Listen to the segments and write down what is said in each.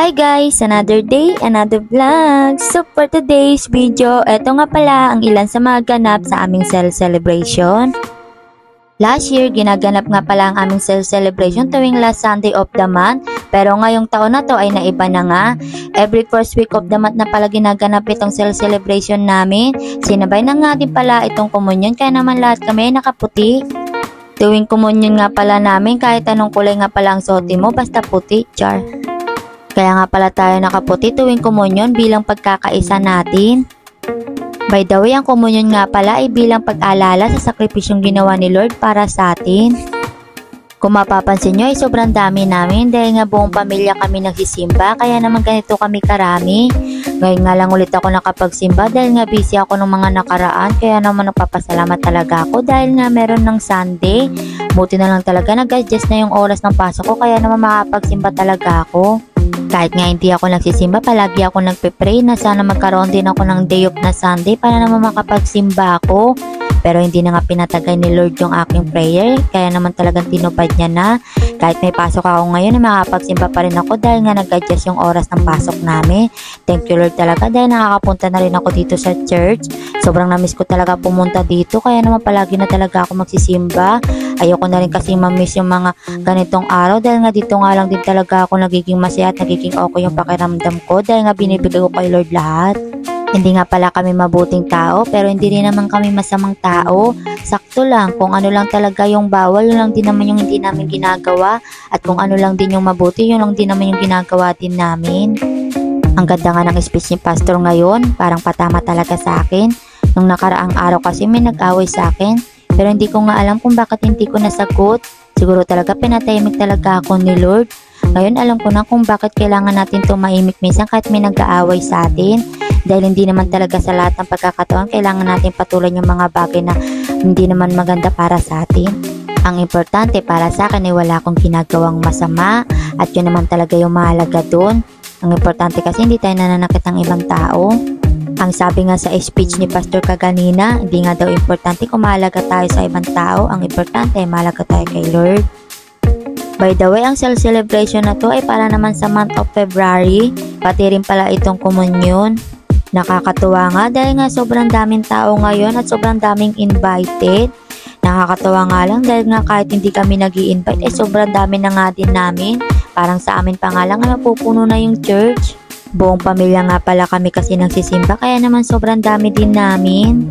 Hi guys! Another day, another vlog! So for today's video, eto nga pala ang ilan sa mga ganap sa aming cell celebration. Last year, ginaganap nga pala ang aming cell celebration tuwing last Sunday of the month. Pero ngayong taon na to ay naiba na nga. Every first week of the month na pala ginaganap itong cell celebration namin. Sinabay na nga din pala itong komunyon kaya naman lahat kami nakaputi. Tuwing komunyon nga pala namin kahit anong kulay nga pala ang suotin mo basta puti, char. Kaya nga pala tayo nakaputi tuwing komunyon bilang pagkakaisa natin. By the way, ang komunyon nga pala ay bilang pag-alala sa sakripisyong ginawa ni Lord para sa atin. Kung mapapansin nyo ay sobrang dami namin dahil nga buong pamilya kami nagsisimba kaya naman ganito kami karami. Ngayon nga lang ulit ako nakapagsimba dahil nga busy ako ng mga nakaraan kaya naman nagpapasalamat talaga ako dahil nga meron ng Sunday. Buti na lang talaga nag-adjust na yung oras ng pasok ko kaya naman makapagsimba talaga ako. Kahit nga hindi ako nagsisimba, palagi ako nagpe-pray na sana magkaroon din ako ng day off na Sunday para naman makapagsimba ako. Pero hindi na nga pinatagay ni Lord yung aking prayer, kaya naman talagang tinupad niya na. Kahit may pasok ako ngayon, makapagsimba pa rin ako dahil nga nag-adjust yung oras ng pasok namin. Thank you Lord talaga dahil nakakapunta na rin ako dito sa church. Sobrang namiss ko talaga pumunta dito, kaya naman palagi na talaga ako magsisimba. Ayoko na rin kasi mamiss yung mga ganitong araw dahil nga dito nga lang din talaga ako nagiging masaya at nagiging okay yung pakiramdam ko dahil nga binibigay ko kay Lord lahat. Hindi nga pala kami mabuting tao pero hindi rin naman kami masamang tao. Sakto lang, kung ano lang talaga yung bawal, yun lang din naman yung hindi namin ginagawa. At kung ano lang din yung mabuti, yun lang din naman yung ginagawa din namin. Ang ganda nga ng speech ni Pastor ngayon, parang patama talaga sa akin. Nung nakaraang araw kasi may nag-away sa akin. Pero hindi ko nga alam kung bakit hindi ko nasagot. Siguro talaga pinatahimik talaga ako ni Lord. Ngayon alam ko na kung bakit kailangan natin tumahimik minsan kahit may nag-aaway sa atin. Dahil hindi naman talaga sa lahat ng pagkakataon kailangan natin patulan yung mga bagay na hindi naman maganda para sa atin. Ang importante para sa akin ay wala akong ginagawang masama at yun naman talaga yung mahalaga doon. Ang importante kasi hindi tayo nananakit ng ibang tao. Ang sabi nga sa speech ni Pastor kaganina, hindi nga daw importante kung mahalaga tayo sa ibang tao. Ang importante ay mahalaga tayo kay Lord. By the way, ang cell celebration na to ay para naman sa month of February. Pati rin pala itong komunyon. Nakakatuwa nga dahil nga sobrang daming tao ngayon at sobrang daming invited. Nakakatuwa nga lang dahil nga kahit hindi kami nag-i-invite ay sobrang dami na nga din namin. Parang sa amin pa nga lang ay mapupuno na yung church. Buong pamilya nga pala kami kasi nagsisimba kaya naman sobrang dami din namin.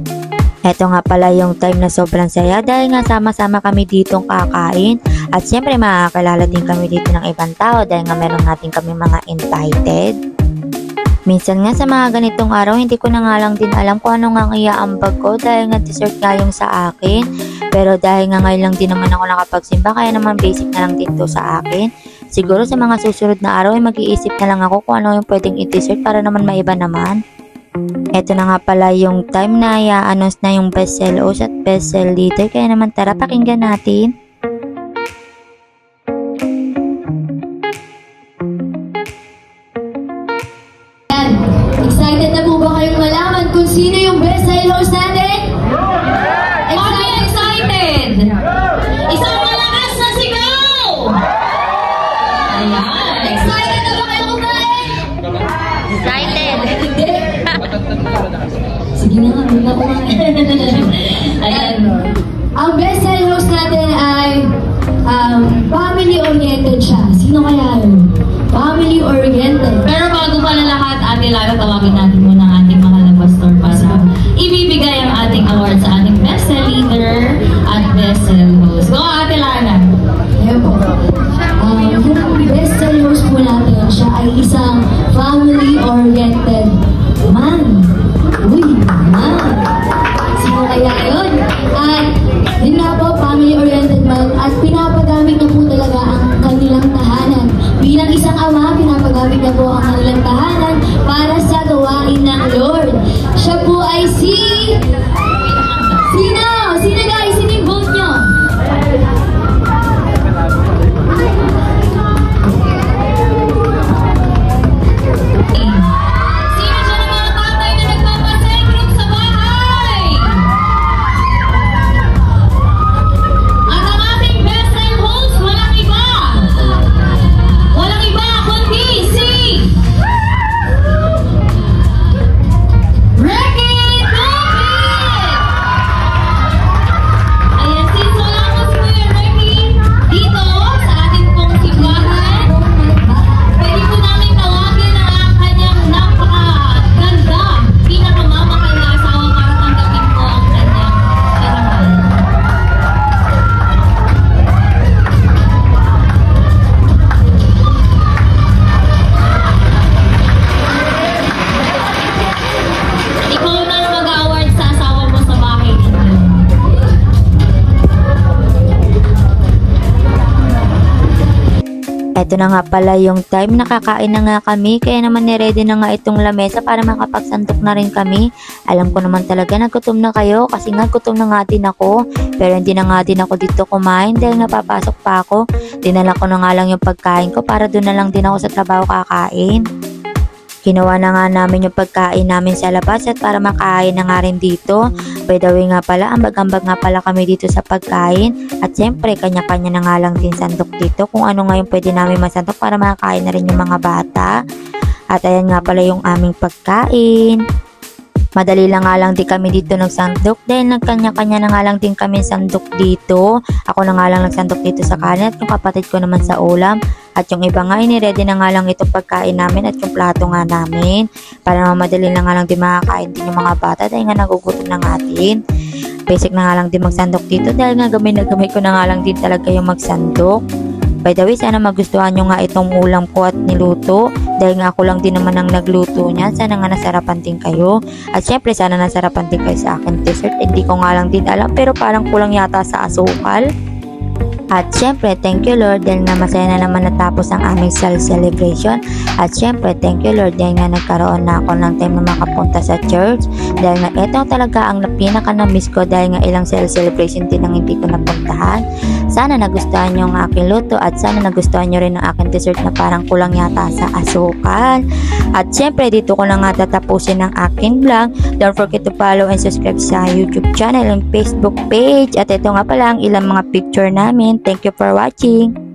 Eto nga pala yung time na sobrang saya dahil nga sama-sama kami ditong kakain. At syempre makakilala din kami dito ng ibang tao dahil nga meron natin kami mga invited. Minsan nga sa mga ganitong araw, hindi ko na nga lang din alam kung ano nga ang iaambag ko dahil nga dessert nga yung sa akin. Pero dahil nga ngayon lang din naman ako nakapagsimba, kaya naman basic na lang din to sa akin. Siguro sa mga susunod na araw ay mag-iisip na lang ako kung ano yung pwedeng i-dessert para naman maiba naman. Eto na nga pala yung time na i-announce na yung best sell host at best sell leader, kaya naman tara pakinggan natin. Excited na po ba kayong malaman kung sino yung best sale host natin? Excited! Isang malakas na sigaw! Ayan! Excited na ba kayo kumain? Excited! Sige na nga, muna kumain. Ayan. Ang best sale host natin ay family-oriented siya. Sino kaya yun? Family-oriented. Pero bago pa na lahat, Ate Lara, tawagin natin muna ang ating mga pastor para ibibigay ang ating award sa ating best sell leader at best sell host. Go, Ate Lara! Ayan po. Yung best sell host po natin, siya ay isang family-oriented man. Uy, man! Sino kaya Eto na nga pala yung time, nakakain na nga kami, kaya naman niready na nga itong lamesa para makapagsantok na rin kami. Alam ko naman talaga na gutom na kayo kasi nga gutom na nga din ako, pero hindi na nga din ako dito kumain dahil napapasok pa ako. Dinala ko na nga lang yung pagkain ko para doon na lang din ako sa trabaho kakain. Ginawa na nga namin yung pagkain namin sa labas at para makain na nga rin dito. By the way nga pala, ambag-ambag nga pala kami dito sa pagkain. At syempre, kanya-kanya na nga lang din sandok dito kung ano nga yung pwede namin masandok para makakain na rin yung mga bata. At ayan nga pala yung aming pagkain. Madali lang nga lang din kami dito nagsandok dahil nagkanya-kanya na nga lang din kami sandok dito. Ako na nga lang nagsandok dito sa kanin at yung kapatid ko naman sa ulam. At yung iba nga, iniready na nga lang itong pagkain namin at yung plato nga namin. Para madali na nga lang din makakain din yung mga bata dahil nga nagugutom na nga din. Basic na nga lang din magsandok dito dahil nga gamay na gamay ko na nga lang din talaga yung magsandok. By the way, sana magustuhan nyo nga itong ulam ko at niluto. Dahil nga ako lang din naman ang nagluto niyan. Sana nga nasarapan din kayo. At syempre, sana nasarapan din kayo sa akin dessert. Hindi ko nga lang din alam pero parang kulang yata sa asukal. At syempre, thank you Lord dahil nga masaya na naman natapos ang aming celebration. At syempre, thank you Lord dahil nga nagkaroon na ako ng time na makapunta sa church. Dahil nga ito talaga ang pinaka na-miss ko dahil nga ilang celebration din ang hindi ko napuntahan. Sana nagustuhan nyo ang aking luto at sana nagustuhan nyo rin ang aking dessert na parang kulang yata sa asukal. At syempre, dito ko na nga tatapusin ang aking vlog. Don't forget to follow and subscribe sa YouTube channel and Facebook page. At ito nga pala ang ilang mga picture namin. Thank you for watching.